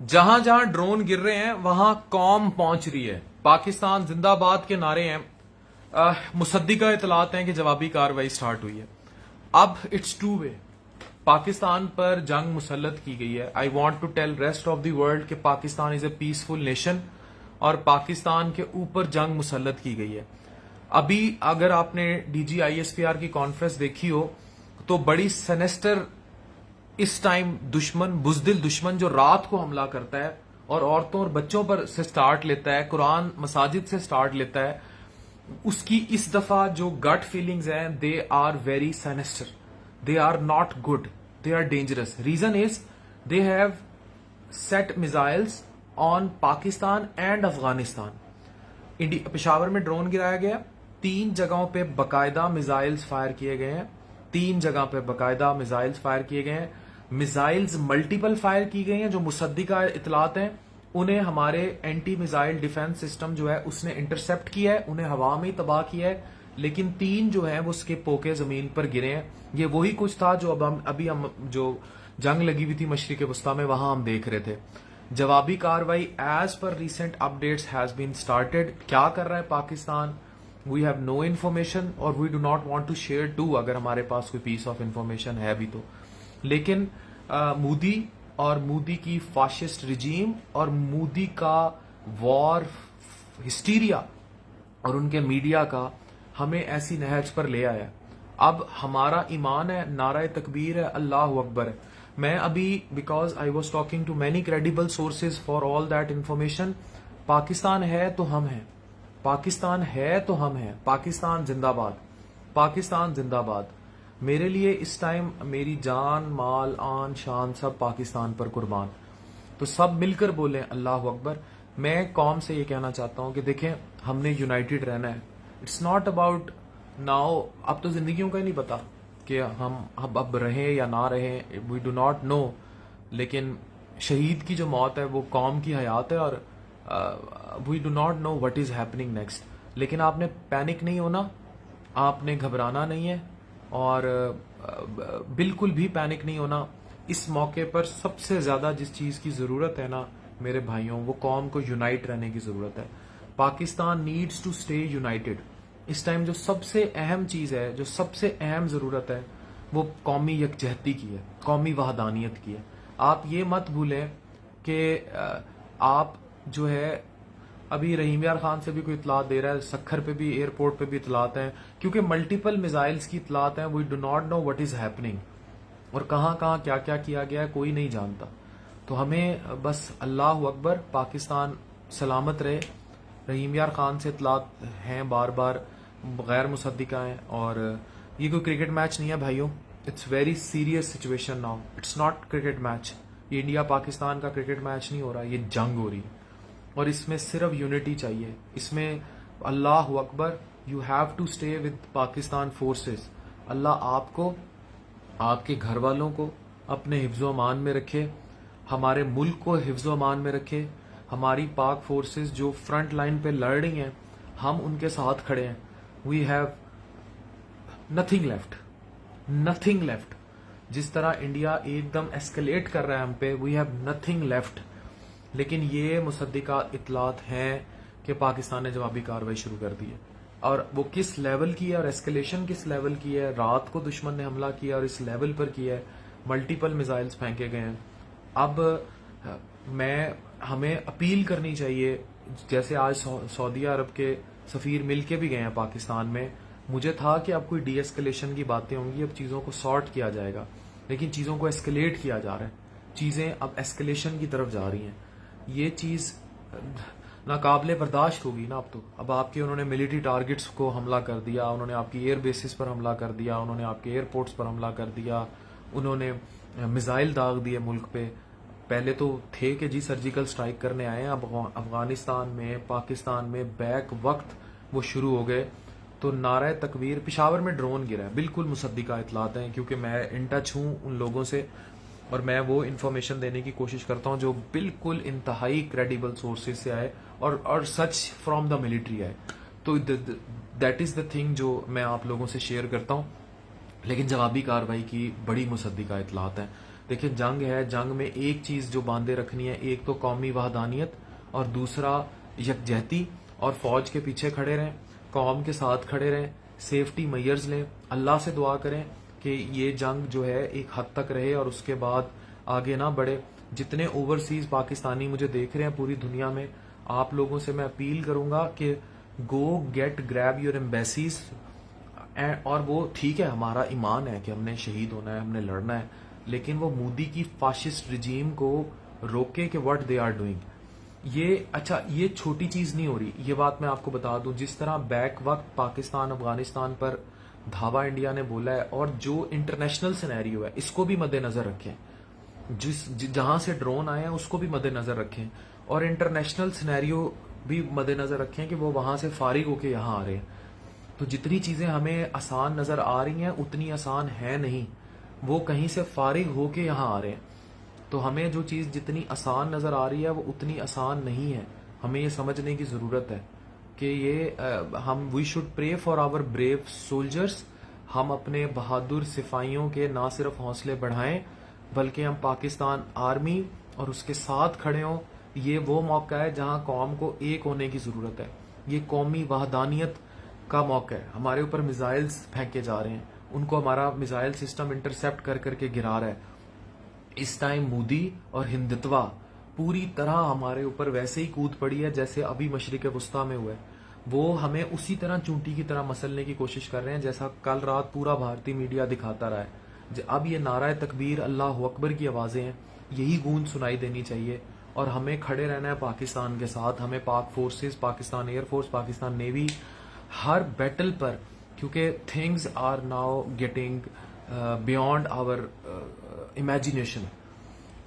جہاں جہاں ڈرون گر رہے ہیں وہاں قوم پہنچ رہی ہے. پاکستان زندہ باد کے نعرے ہیں. مصدقہ اطلاعات ہیں کہ جوابی کارروائی سٹارٹ ہوئی ہے. اب اٹس ٹو وے. پاکستان پر جنگ مسلط کی گئی ہے. I want to tell rest of the world کہ Pakistan is a peaceful nation اور پاکستان کے اوپر جنگ مسلط کی گئی ہے. ابھی اگر آپ نے D G I S P R کی کانفرنس دیکھی ہو تو بڑی سینسٹر اس ٹائم دشمن، بزدل دشمن جو رات کو حملہ کرتا ہے اور عورتوں اور بچوں پر سے سٹارٹ لیتا ہے، قرآن مساجد سے سٹارٹ لیتا ہے، اس کی اس دفعہ جو گٹ فیلنگز ہیں they are very sinister. They are not good, they are dangerous. Reason is they have set missiles on Pakistan and Afghanistan. Peshawar میں ڈرون گرایا گیا، 3 جگہوں پہ باقاعدہ میزائلز فائر کیے گئے ہیں. 3 جگہ پہ باقاعدہ میزائلز فائر کیے گئے ہیں. میزائلز ملٹیپل فائر کی گئی ہیں. جو مصدقہ اطلاعات ہیں انہیں ہمارے اینٹی میزائل ڈیفنس سسٹم جو ہے اس نے انٹرسپٹ کیا ہے، انہیں ہوا میں ہی تباہ کیا ہے. لیکن 3 جو ہیں وہ اسکپ ہو کے زمین پر گرے ہیں. یہ وہی کچھ تھا جو ابھی ہم جو جنگ لگی ہوئی تھی مشرق وسطیٰ میں وہاں ہم دیکھ رہے تھے. جوابی کاروائی as per recent updates has been started. کیا کر رہا ہے Pakistan? We have no information اور we do not want to share too, اگر ہمارے پاس کوئی پیس آف انفارمیشن ہے بھی تو. لیکن مودی اور مودی کی فاشسٹ رجیم اور مودی کا وار ہسٹیریا اور ان کے میڈیا کا ہمیں ایسی نہج پر لے آیا. اب ہمارا ایمان ہے، نعرہ تکبیر ہے، اللہ اکبر ہے. میں ابھی because I was talking to many credible sources for all that information. Pakistan ہے تو ہم ہیں، پاکستان ہے تو ہم ہیں. پاکستان زندہ باد، پاکستان زندہ باد. میرے لیے اس ٹائم میری جان، مال، آن، شان سب پاکستان پر قربان. تو سب مل کر بولیں اللہ اکبر. میں قوم سے یہ کہنا چاہتا ہوں کہ دیکھیں ہم نے یونائٹڈ رہنا ہے. It's not about now. اب تو زندگیوں کا ہی نہیں پتا کہ ہم اب رہیں یا نہ رہیں، وی ڈو ناٹ نو. لیکن شہید کی جو موت ہے وہ قوم کی حیات ہے اور we do not know what is happening next. لیکن آپ نے پینک نہیں ہونا، آپ نے گھبرانا نہیں ہے اور بالکل بھی پینک نہیں ہونا. اس موقع پر سب سے زیادہ جس چیز کی ضرورت ہے نا میرے بھائیوں، وہ قوم کو یونائٹ رہنے کی ضرورت ہے. Pakistan needs to stay united. اس ٹائم جو سب سے اہم چیز ہے، جو سب سے اہم ضرورت ہے وہ قومی یکجہتی کی ہے، قومی وحدانیت کی ہے. آپ یہ مت بھولیں کہ آپ جو ہے ابھی رحیم یار خان سے بھی کوئی اطلاعات دے رہا ہے، سکھر پہ بھی، ایئرپورٹ پہ بھی اطلاعات ہیں، کیونکہ ملٹیپل میزائلز کی اطلاعات ہیں. We do not know what is happening اور کہاں کہاں کیا کیا کیا گیا ہے کوئی نہیں جانتا. تو ہمیں بس اللہ اکبر، پاکستان سلامت رہے. رحیم یار خان سے اطلاعات ہیں بار بار غیر مصدقہ ہیں اور یہ کوئی کرکٹ میچ نہیں ہے بھائیوں. It's very serious situation now. It's not cricket match. یہ انڈیا پاکستان کا کرکٹ میچ نہیں ہو رہا، یہ جنگ ہو رہی ہے اور اس میں صرف یونٹی چاہیے. اس میں اللہ اکبر، you have to stay with Pakistan forces. اللہ آپ کو، آپ کے گھر والوں کو اپنے حفظ و امان میں رکھے، ہمارے ملک کو حفظ و امان میں رکھے. ہماری پاک فورسز جو فرنٹ لائن پہ لڑ رہی ہیں ہم ان کے ساتھ کھڑے ہیں. We have nothing left, nothing left. جس طرح انڈیا ایک دم ایسکلیٹ کر رہا ہے ہم پہ، وی ہیو نتھنگ لیفٹ. لیکن یہ مصدقہ اطلاعات ہیں کہ پاکستان نے جوابی کارروائی شروع کر دی ہے اور وہ کس لیول کی ہے اور ایسکلیشن کس لیول کی ہے. رات کو دشمن نے حملہ کیا اور اس لیول پر کیا ہے، ملٹیپل میزائلز پھینکے گئے ہیں. اب ہمیں اپیل کرنی چاہیے، جیسے آج سعودی عرب کے سفیر مل کے بھی گئے ہیں پاکستان میں. مجھے تھا کہ اب کوئی ڈی ایسکلیشن کی باتیں ہوں گی، اب چیزوں کو سارٹ کیا جائے گا، لیکن چیزوں کو ایسکلیٹ کیا جا رہا ہے. چیزیں اب ایسکلیشن کی طرف جا رہی ہیں. یہ چیز ناقابل برداشت ہوگی نا. اب آپ کے انہوں نے ملٹری ٹارگٹس کو حملہ کر دیا، انہوں نے آپ کی ایئر بیسز پر حملہ کر دیا، انہوں نے آپ کے ایئرپورٹس پر حملہ کر دیا، انہوں نے میزائل داغ دیے ملک پہ. پہلے تو تھے کہ جی سرجیکل سٹرائک کرنے آئے ہیں، اب افغانستان میں، پاکستان میں بیک وقت وہ شروع ہو گئے. تو نعرہ تکبیر. پشاور میں ڈرون گرا ہے، بالکل مصدقہ اطلاعات ہیں کیونکہ میں ان ٹچ ہوں ان لوگوں سے اور میں وہ انفارمیشن دینے کی کوشش کرتا ہوں جو بالکل انتہائی کریڈیبل سورسز سے آئے اور سچ فرام دا ملٹری آئے. تو دیٹ از دا تھنگ جو میں آپ لوگوں سے شیئر کرتا ہوں. لیکن جوابی کارروائی کی بڑی مصدقہ اطلاعات ہیں. دیکھیں جنگ ہے, جنگ میں ایک چیز جو باندھے رکھنی ہے, ایک تو قومی وحدانیت اور دوسرا یکجہتی, اور فوج کے پیچھے کھڑے رہیں, قوم کے ساتھ کھڑے رہیں, سیفٹی میئرز لیں, اللہ سے دعا کریں کہ یہ جنگ جو ہے ایک حد تک رہے اور اس کے بعد آگے نہ بڑھے. جتنے اوورسیز پاکستانی مجھے دیکھ رہے ہیں پوری دنیا میں, آپ لوگوں سے میں اپیل کروں گا کہ گو گیٹ گریب یور ایمبیسیز. اور وہ ٹھیک ہے, ہمارا ایمان ہے کہ ہم نے شہید ہونا ہے, ہم نے لڑنا ہے, لیکن وہ مودی کی فاشسٹ رجیم کو روکے کہ واٹ دے آر ڈوئنگ. یہ اچھا, یہ چھوٹی چیز نہیں ہو رہی, یہ بات میں آپ کو بتا دوں. جس طرح بیک وقت پاکستان افغانستان پر دھاوا انڈیا نے بولا ہے, اور جو انٹرنیشنل سینیریو ہے اس کو بھی مد نظر رکھیں, جہاں سے ڈرون آئے ہیں اس کو بھی مد نظر رکھیں, اور انٹرنیشنل سینیریو بھی مد نظر رکھیں کہ وہ وہاں سے فارغ ہو کے یہاں آ رہے ہیں. تو جتنی چیزیں ہمیں آسان نظر آ رہی ہیں اتنی آسان ہے نہیں, وہ کہیں سے فارغ ہو کے یہاں آ رہے ہیں. تو ہمیں جو چیز جتنی آسان نظر آ رہی ہے وہ اتنی آسان نہیں ہے. ہمیں یہ سمجھنے کی ضرورت ہے کہ یہ ہم we should pray for our brave soldiers. ہم اپنے بہادر سپاہیوں کے نہ صرف حوصلے بڑھائیں بلکہ ہم پاکستان آرمی اور اس کے ساتھ کھڑے ہوں. یہ وہ موقع ہے جہاں قوم کو ایک ہونے کی ضرورت ہے. یہ قومی وحدانیت کا موقع ہے. ہمارے اوپر میزائلز پھینکے جا رہے ہیں, ان کو ہمارا میزائل سسٹم انٹرسپٹ کر کر کے گرا رہا ہے. اس ٹائم مودی اور ہندتوا پوری طرح ہمارے اوپر ویسے ہی کود پڑی ہے جیسے ابھی مشرق وسطیٰ میں ہوا ہے. وہ ہمیں اسی طرح چونٹی کی طرح مسلنے کی کوشش کر رہے ہیں جیسا کل رات پورا بھارتی میڈیا دکھاتا رہا ہے. اب یہ نعرہ تکبیر اللہ اکبر کی آوازیں ہیں, یہی گونج سنائی دینی چاہیے, اور ہمیں کھڑے رہنا ہے پاکستان کے ساتھ. ہمیں Pak forces, Pakistan air force, Pakistan navy, ہر بیٹل پر, کیونکہ things are now getting beyond our imagination.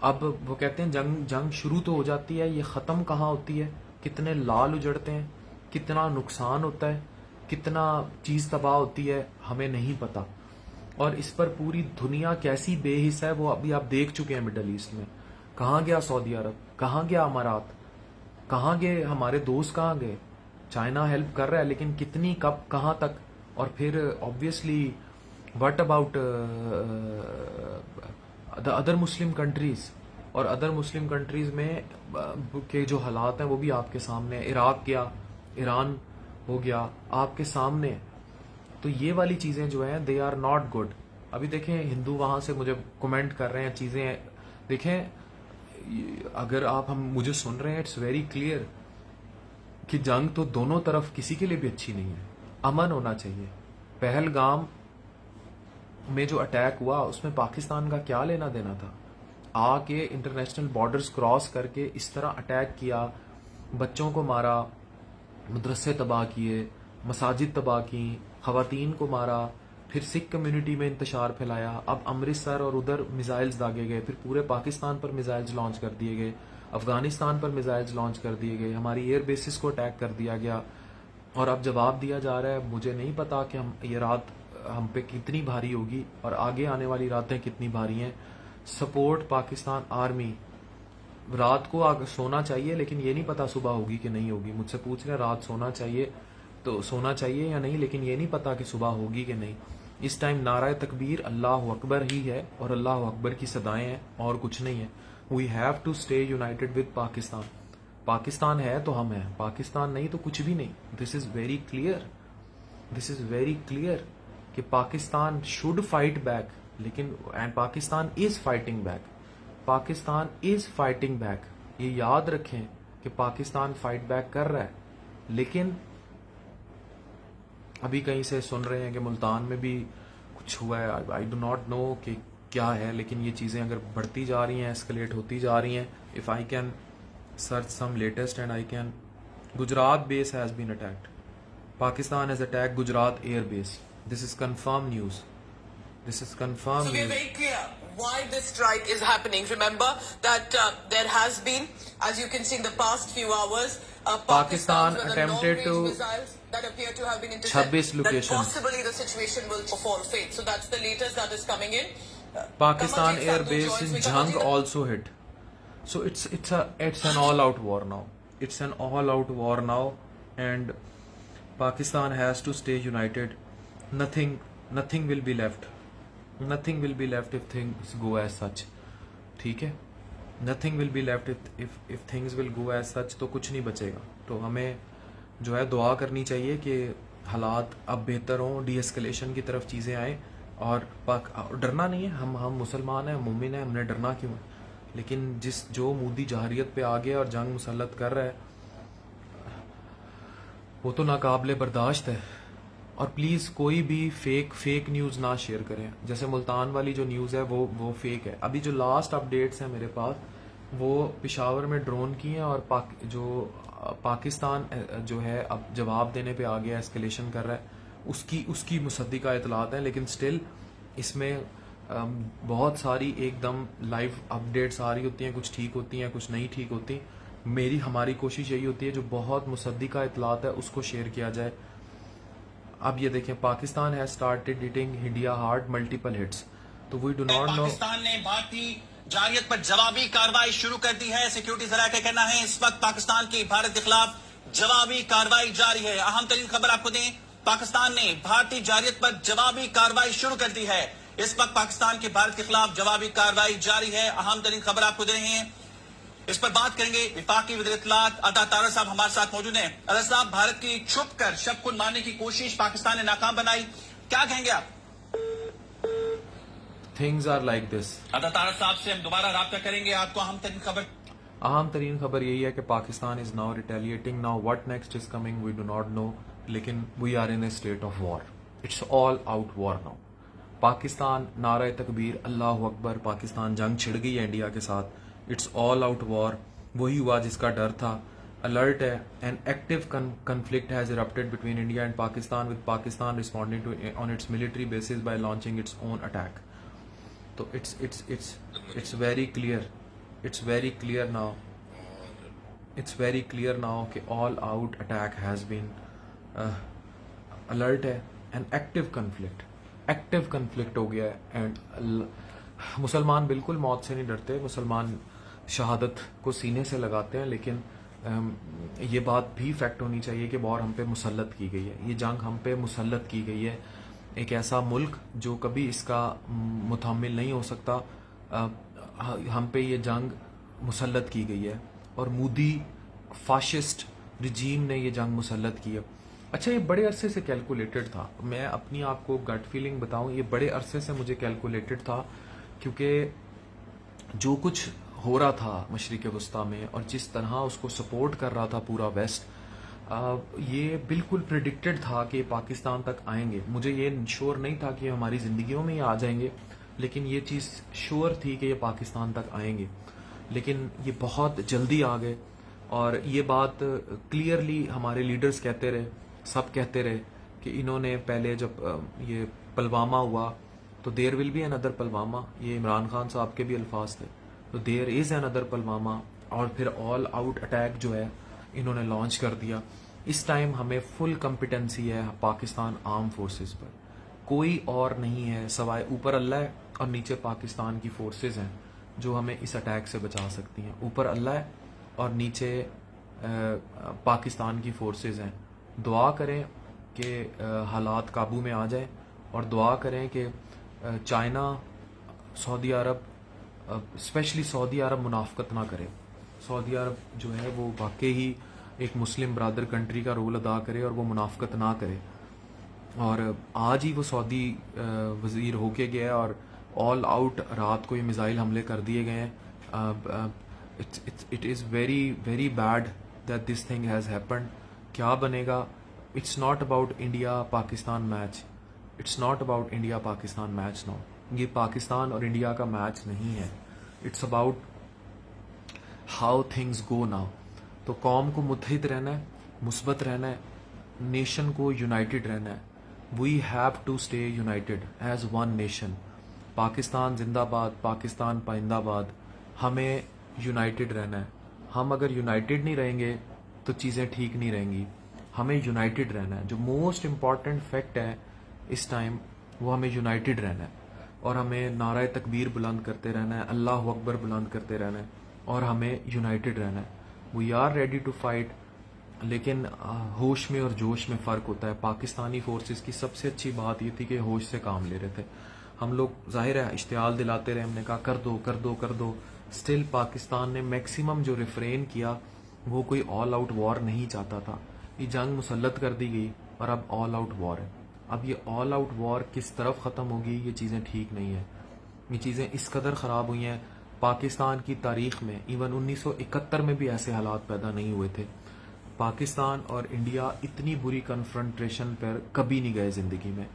اب وہ کہتے ہیں جنگ شروع تو ہو جاتی ہے, یہ ختم کہاں ہوتی ہے, کتنے لال اجڑتے ہیں, کتنا نقصان ہوتا ہے, کتنا چیز تباہ ہوتی ہے, ہمیں نہیں پتا. اور اس پر پوری دنیا کیسی بے حس ہے وہ ابھی آپ دیکھ چکے ہیں. مڈل ایسٹ میں کہاں گیا سعودی عرب, کہاں گیا امارات, کہاں گئے ہمارے دوست, کہاں گئے. چائنا ہیلپ کر رہا ہے لیکن کتنی, کب, کہاں تک. اور پھر obviously what about the other Muslim countries, اور ادر مسلم کنٹریز میں کے جو حالات ہیں وہ بھی آپ کے سامنے ہیں. عراق گیا, ایران ہو گیا, آپ کے سامنے. تو یہ والی چیزیں جو ہیں دے آر ناٹ گڈ. ابھی دیکھیں ہندو وہاں سے مجھے کمنٹ کر رہے ہیں چیزیں. دیکھیں اگر آپ مجھے سن رہے ہیں, اٹس ویری کلیئر کہ جنگ تو دونوں طرف کسی کے لیے بھی اچھی نہیں ہے. امن ہونا چاہیے. پہلگام میں جو اٹیک ہوا اس میں پاکستان کا کیا لینا دینا تھا؟ آ کے انٹرنیشنل بارڈرز کراس کر کے اس طرح اٹیک کیا, بچوں کو مارا, مدرسے تباہ کیے, مساجد تباہ کی, خواتین کو مارا, پھر سکھ کمیونٹی میں انتشار پھیلایا. اب امرتسر اور ادھر میزائلز داغے گئے, پھر پورے پاکستان پر میزائلز لانچ کر دیے گئے, افغانستان پر میزائلز لانچ کر دیے گئے, ہماری ایئر بیسز کو اٹیک کر دیا گیا. اور اب جواب دیا جا رہا ہے. مجھے نہیں پتا کہ یہ رات ہم پہ کتنی بھاری ہوگی اور آگے آنے والی راتیں کتنی بھاری ہیں. Support Pakistan army. رات کو سونا چاہیے لیکن یہ نہیں پتا صبح ہوگی کہ نہیں ہوگی. مجھ سے پوچھ رہے ہیں رات سونا چاہیے تو سونا چاہیے یا نہیں, لیکن یہ نہیں پتا کہ صبح ہوگی کہ نہیں. اس ٹائم نعرہ تکبیر اللہ اکبر ہی ہے, اور اللہ اکبر کی صدائیں ہیں اور کچھ نہیں ہے. We have to stay united with Pakistan. Pakistan ہے تو ہم ہیں, پاکستان نہیں تو کچھ بھی نہیں. This is very clear, this is very clear کہ پاکستان شوڈ فائٹ بیک, لیکن and Pakistan is fighting back. Pakistan is fighting back. یہ یاد رکھیں کہ پاکستان فائٹ بیک کر رہا ہے. لیکن ابھی کہیں سے سن رہے ہیں کہ ملتان میں بھی کچھ ہوا ہے. آئی ڈو ناٹ نو کہ کیا ہے, لیکن یہ چیزیں اگر بڑھتی جا رہی ہیں, ایسکلیٹ ہوتی جا رہی ہیں. If I can search some latest and I can. Gujarat base has been attacked. Pakistan has attacked Gujarat air base. This is confirmed news. This is confirmed So we are news. very clear why this strike is happening. Remember that there has been, as you can see in the past few hours, Pakistan attempted to missiles that appear to have been intercepted. 26 locations. That possibly the situation will fall fade. So that's the latest that is coming in. Pakistan air base in Jhang also hit. So it's an all out war now. It's an all out war now, and Pakistan has to stay united. Nothing will be left. Nothing will be left if things go as such. ٹھیک ہے, nothing will be left if things will go as such, تو کچھ نہیں بچے گا. تو ہمیں جو ہے دعا کرنی چاہیے کہ حالات اب بہتر ہوں, ڈی ایسکلیشن کی طرف چیزیں آئیں, اور ڈرنا نہیں ہے, ہم مسلمان ہیں, مومن ہیں, ہم نے ڈرنا کیوں ہے. لیکن جو مودی جہریت پہ آگے اور جنگ مسلط کر رہا ہے وہ تو ناقابل برداشت ہے. اور پلیز کوئی بھی فیک نیوز نہ شیئر کریں. جیسے ملتان والی جو نیوز ہے وہ فیک ہے. ابھی جو لاسٹ اپڈیٹس ہیں میرے پاس وہ پشاور میں ڈرون کی ہیں, اور جو پاکستان جو ہے اب جواب دینے پہ آ گیا, ایسکلیشن کر رہا ہے, اس کی مصدقہ اطلاعات ہیں. لیکن سٹل اس میں بہت ساری ایک دم لائیو اپڈیٹس آ رہی ہوتی ہیں, کچھ ٹھیک ہوتی ہیں, کچھ نہیں ٹھیک ہوتی. ہماری کوشش یہی ہوتی ہے جو بہت مصدقہ اطلاعات ہے اس کو شیئر کیا جائے. اب یہ دیکھیں, Pakistan has started hitting India hard multiple hits. تو وی ڈو ناٹ نو. پاکستان نے بھارتی جارحیت پر جوابی کارروائی شروع کر دی ہے. سیکیورٹی ذرائع کا کہنا ہے اس وقت پاکستان کی بھارت کے خلاف جوابی کارروائی جاری ہے. اہم ترین خبر آپ کو دیں, پاکستان نے بھارتی جارحیت پر جوابی کارروائی شروع کر دی ہے. اس وقت پاکستان کی بھارت کے خلاف جوابی کارروائی جاری ہے. اہم ترین خبر آپ کو دے رہے ہیں, اس پر بات کریں گے. وفاقی وزیر اطلاعات عطا طاہر صاحب ہمارے ساتھ موجود ہیں. عطا صاحب, بھارت کی چھپ کر شب خون مارنے کی کوشش پاکستان نے ناکام بنائی, کیا کہیں گے آپ؟ Things are like this. Atta Tahir صاحب سے ہم دوبارہ رابطہ کریں گے. آپ کو اہم ترین خبر یہی ہے کہ Pakistan is now retaliating. Now what next is coming we do not know, لیکن we are in a state of war. It's all out war now. Pakistan نعرہ تکبیر, اللہ اکبر, پاکستان جنگ چھڑ گئی ہے انڈیا کے ساتھ. اٹس آل آؤٹ وار. وہی ہوا جس کا ڈر تھا. الرٹ ہے. An active conflict has erupted between India and Pakistan, with Pakistan responding to on its military bases by launching its own attack. تو it's very clear. It's very clear now. It's very clear now کہ all out attack has been alert ہے. an active conflict ہو گیا ہے. And مسلمان بالکل موت سے نہیں ڈرتے, مسلمان شہادت کو سینے سے لگاتے ہیں. لیکن یہ بات بھی فیکٹ ہونی چاہیے کہ وار ہم پہ مسلط کی گئی ہے, یہ جنگ ہم پہ مسلط کی گئی ہے. ایک ایسا ملک جو کبھی اس کا متحمل نہیں ہو سکتا, ہم پہ یہ جنگ مسلط کی گئی ہے. اور مودی فاشسٹ رجیم نے یہ جنگ مسلط کی ہے. اچھا, یہ بڑے عرصے سے کیلکولیٹڈ تھا. میں اپنی آپ کو گٹ فیلنگ بتاؤں, یہ بڑے عرصے سے مجھے کیلکولیٹڈ تھا, کیونکہ جو کچھ ہو رہا تھا مشرق وسطیٰ میں اور جس طرح اس کو سپورٹ کر رہا تھا پورا ویسٹ, یہ بالکل پریڈکٹڈ تھا کہ پاکستان تک آئیں گے. مجھے یہ شور نہیں تھا کہ ہماری زندگیوں میں یہ آ جائیں گے, لیکن یہ چیز شور تھی کہ یہ پاکستان تک آئیں گے. لیکن یہ بہت جلدی آ گئے. اور یہ بات کلیئرلی ہمارے لیڈرز کہتے رہے, سب کہتے رہے کہ انہوں نے پہلے جب یہ پلوامہ ہوا تو دیر ول بی اندر پلوامہ, یہ عمران خان صاحب کے بھی الفاظ تھے. تو دیر از اندر پلوامہ, اور پھر آل آؤٹ اٹیک جو ہے انہوں نے لانچ کر دیا. اس ٹائم ہمیں فل کمپیٹنسی ہے پاکستان آرم فورسز پر, کوئی اور نہیں ہے سوائے اوپر اللہ ہے اور نیچے پاکستان کی فورسز ہیں جو ہمیں اس اٹیک سے بچا سکتی ہیں. اوپر اللہ ہے اور نیچے پاکستان کی فورسز ہیں. دعا کریں کہ حالات قابو میں آ جائیں, اور دعا کریں کہ چائنا, سعودی عرب, اسپیشلی سعودی عرب منافقت نہ کرے. سعودی عرب جو ہے وہ واقعی ہی ایک مسلم برادر کنٹری کا رول ادا کرے اور وہ منافقت نہ کرے. اور آج ہی وہ سعودی وزیر ہو کے گیا اور آل آؤٹ رات کو یہ میزائل حملے کر دیے گئے ہیں. It is very very bad that this thing has happened. کیا بنے گا؟ It's not about India Pakistan match. It's not about India Pakistan match no. یہ پاکستان اور انڈیا کا میچ نہیں ہے. It's about how things go now. تو قوم کو متحد رہنا ہے, مثبت رہنا ہے, نیشن کو یونائٹڈ رہنا ہے. We have to stay united as one nation. Pakistan زندہ باد, پاکستان پائندہ باد. ہمیں یونائٹڈ رہنا ہے. ہم اگر یونائٹڈ نہیں رہیں گے تو چیزیں ٹھیک نہیں رہیں گی. ہمیں یونائٹڈ رہنا ہے. جو موسٹ امپورٹنٹ فیکٹ ہے اس ٹائم وہ ہمیں یونائٹڈ رہنا ہے, اور ہمیں نعرہ تکبیر بلند کرتے رہنا ہے, اللہ اکبر بلند کرتے رہنا ہے, اور ہمیں یونائٹڈ رہنا ہے. We are ready to fight, لیکن ہوش میں اور جوش میں فرق ہوتا ہے. پاکستانی فورسز کی سب سے اچھی بات یہ تھی کہ ہوش سے کام لے رہے تھے. ہم لوگ ظاہر ہے اشتعال دلاتے رہے, ہم نے کہا کر دو کر دو کر دو. اسٹل پاکستان نے میکسیمم جو ریفرین کیا وہ کوئی آل آؤٹ وار نہیں چاہتا تھا. یہ جنگ مسلط کر دی گئی اور اب آل آؤٹ وار ہے. اب یہ آل آؤٹ وار کس طرف ختم ہوگی, یہ چیزیں ٹھیک نہیں ہیں. یہ چیزیں اس قدر خراب ہوئی ہیں پاکستان کی تاریخ میں, ایون 1971 میں بھی ایسے حالات پیدا نہیں ہوئے تھے. پاکستان اور انڈیا اتنی بری کنفرنٹریشن پر کبھی نہیں گئے زندگی میں.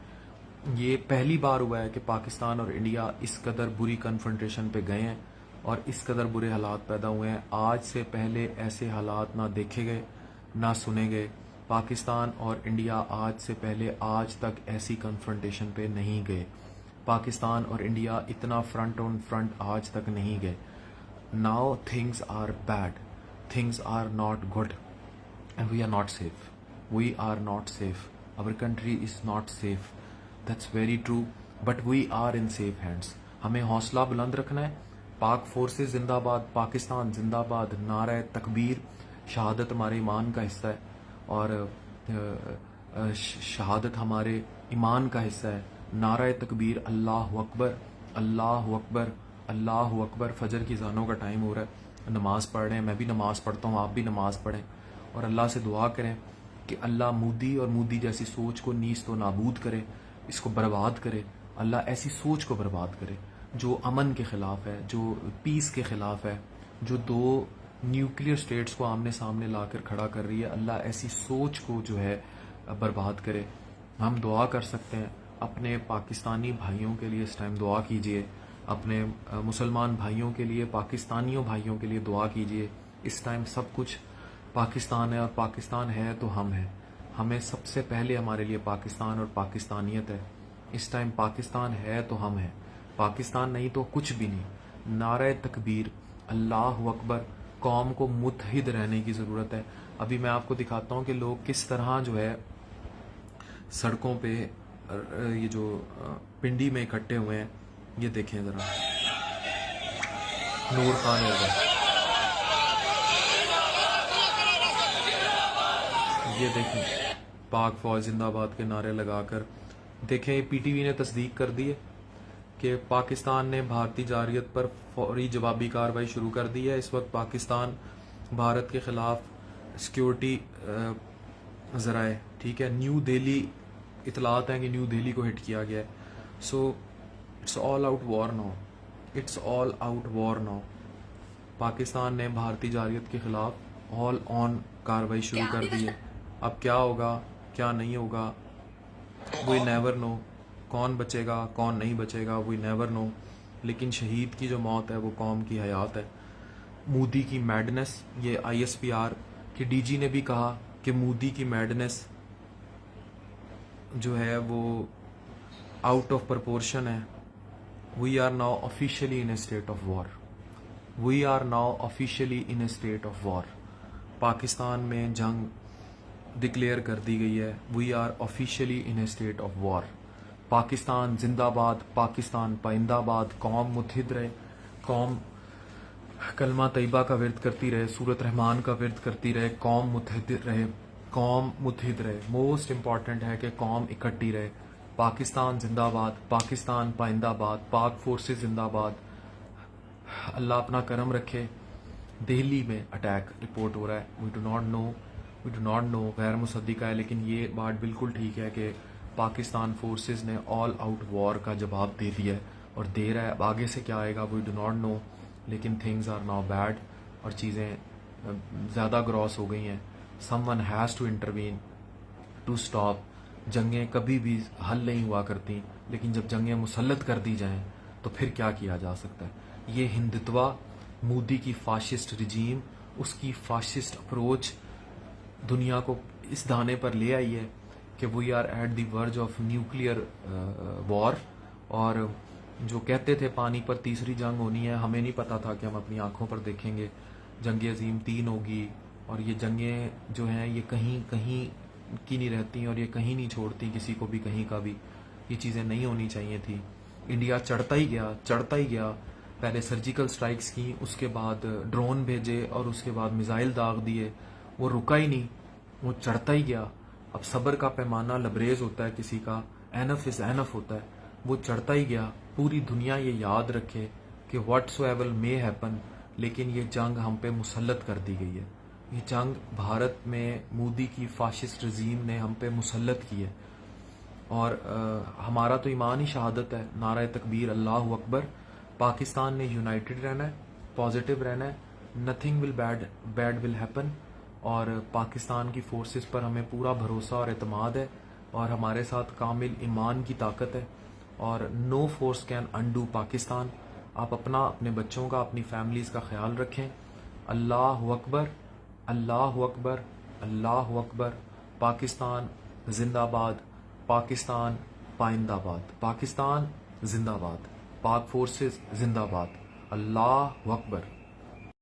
یہ پہلی بار ہوا ہے کہ پاکستان اور انڈیا اس قدر بری کنفرنٹریشن پہ گئے ہیں اور اس قدر برے حالات پیدا ہوئے ہیں. آج سے پہلے ایسے حالات نہ دیکھے گئے نہ سنے گئے. پاکستان اور انڈیا آج سے پہلے آج تک ایسی کنفرنٹیشن پہ نہیں گئے. پاکستان اور انڈیا اتنا فرنٹ آن فرنٹ آج تک نہیں گئے. Now things are bad, things are not good and we are not safe. We are not safe. our country is not safe. That's very true, but we are in safe hands. ہمیں حوصلہ بلند رکھنا ہے. پاک forces زندہ باد, پاکستان زندہ باد, نعرہ تکبیر. شہادت ہمارے ایمان کا حصہ ہے اور شہادت ہمارے ایمان کا حصہ ہے. نعرہ تکبیر, اللہ اکبر اللہ اکبر اللہ اکبر. فجر کی اذانوں کا ٹائم ہو رہا ہے, نماز پڑھ رہے ہیں, میں بھی نماز پڑھتا ہوں, آپ بھی نماز پڑھیں اور اللہ سے دعا کریں کہ اللہ مودی اور مودی جیسی سوچ کو نیست و نابود کرے, اس کو برباد کرے. اللہ ایسی سوچ کو برباد کرے جو امن کے خلاف ہے, جو پیس کے خلاف ہے, جو دو نیوکلیئر سٹیٹس کو آمنے سامنے لا کر کھڑا کر رہی ہے. اللہ ایسی سوچ کو جو ہے برباد کرے. ہم دعا کر سکتے ہیں اپنے پاکستانی بھائیوں کے لیے, اس ٹائم دعا کیجئے. اپنے مسلمان بھائیوں کے لیے, پاکستانیوں بھائیوں کے لیے دعا کیجئے. اس ٹائم سب کچھ پاکستان ہے اور پاکستان ہے تو ہم ہیں. ہمیں سب سے پہلے ہمارے لیے پاکستان اور پاکستانیت ہے. اس ٹائم پاکستان ہے تو ہم ہیں, پاکستان نہیں تو کچھ بھی نہیں. نعرہ تکبیر, اللہ اکبر. قوم کو متحد رہنے کی ضرورت ہے. ابھی میں آپ کو دکھاتا ہوں کہ لوگ کس طرح جو ہے سڑکوں پہ یہ جو پنڈی میں اکٹھے ہوئے ہیں. یہ دیکھیں ذرا, نور خان ہوگا, یہ دیکھیں پاک فوج زندہ باد کے نعرے لگا کر. دیکھیں پی ٹی وی نے تصدیق کر دی ہے کہ پاکستان نے بھارتی جارحیت پر فوری جوابی کارروائی شروع کر دی ہے. اس وقت پاکستان بھارت کے خلاف سیکیورٹی ذرائع, ٹھیک ہے, نیو دہلی اطلاعات ہیں کہ نیو دہلی کو ہٹ کیا گیا ہے. So it's all out war now, it's all out war now. Pakistan نے بھارتی جارحیت کے خلاف آل آن کارروائی شروع کر دی ہے. اب کیا ہوگا کیا نہیں ہوگا, وی نیور نو. کون بچے گا کون نہیں بچے گا, وی نیور نو. لیکن شہید کی جو موت ہے وہ قوم کی حیات ہے. مودی کی میڈنس, یہ آئی ایس پی آر کے ڈی جی نے بھی کہا کہ مودی کی میڈنس جو ہے وہ آؤٹ آف پرپورشن ہے. We are now officially in a state of war. We are now officially in a state of war. Pakistan میں جنگ ڈکلیئر کر دی گئی ہے. We are officially in a state of war. Pakistan زندہ باد, پاکستان پائندہ باد. قوم متحد رہے, قوم کلمہ طیبہ کا ورد کرتی رہے, سورت رحمان کا ورد کرتی رہے. قوم متحد رہے, قوم متحد رہے. موسٹ امپورٹنٹ ہے کہ قوم اکٹھی رہے. پاکستان زندہ باد, پاکستان پائندہ باد, پاک فورسز زندہ باد. اللہ اپنا کرم رکھے. دہلی میں اٹیک رپورٹ ہو رہا ہے, وی ڈو ناٹ نو, غیر مصدقہ ہے, لیکن یہ بات بالکل ٹھیک ہے کہ پاکستان فورسز نے آل آؤٹ وار کا جواب دے دیا ہے اور دے رہا ہے. اب آگے سے کیا آئے گا وی ڈو ناٹ نو, لیکن تھنگز آر ناؤ بیڈ اور چیزیں زیادہ گراس ہو گئی ہیں. Someone has to intervene to stop. جنگیں کبھی بھی حل نہیں ہوا کرتی, لیکن جب جنگیں مسلط کر دی جائیں تو پھر کیا کیا جا سکتا ہے. یہ ہندتوا, مودی کی فاشسٹ رجیم, اس کی فاشسٹ اپروچ دنیا کو اس دھانے پر لے آئی ہے کہ we are at the verge of nuclear war. اور جو کہتے تھے پانی پر تیسری جنگ ہونی ہے, ہمیں نہیں پتا تھا کہ ہم اپنی آنکھوں پر دیکھیں گے جنگ عظیم 3 ہوگی. اور یہ جنگیں جو ہیں یہ کہیں کی نہیں رہتی اور یہ کہیں نہیں چھوڑتی کسی کو بھی کہیں کا بھی. یہ چیزیں نہیں ہونی چاہیے تھی. انڈیا چڑھتا ہی گیا. پہلے سرجیکل سٹرائکس کی, اس کے بعد ڈرون بھیجے اور اس کے بعد میزائل داغ دیے. وہ رکا ہی نہیں, وہ چڑھتا ہی گیا. اب صبر کا پیمانہ لبریز ہوتا ہے کسی کا, اینف از اینف ہوتا ہے. وہ چڑھتا ہی گیا. پوری دنیا یہ یاد رکھے کہ what so ever may happen, لیکن یہ جنگ ہم پہ مسلط کر دی گئی ہے. یہ جنگ بھارت میں مودی کی فاشسٹ رژیم نے ہم پہ مسلط کی ہے. اور ہمارا تو ایمان ہی شہادت ہے، نعرہ تکبیر، اللہ اکبر. پاکستان نے یونائٹڈ رہنا ہے، پازیٹیو رہنا ہے، nothing will bad will happen. اور پاکستان کی فورسز پر ہمیں پورا بھروسہ اور اعتماد ہے، اور ہمارے ساتھ کامل ایمان کی طاقت ہے، اور نو فورس کین انڈو پاکستان. آپ اپنا، اپنے بچوں کا، اپنی فیملیز کا خیال رکھیں. اللہ اکبر، اللہ اکبر، اللہ اکبر. پاکستان زندہ باد، پاکستان پائندہ باد، پاکستان زندہ باد، پاک فورسز زندہ باد. اللہ اکبر.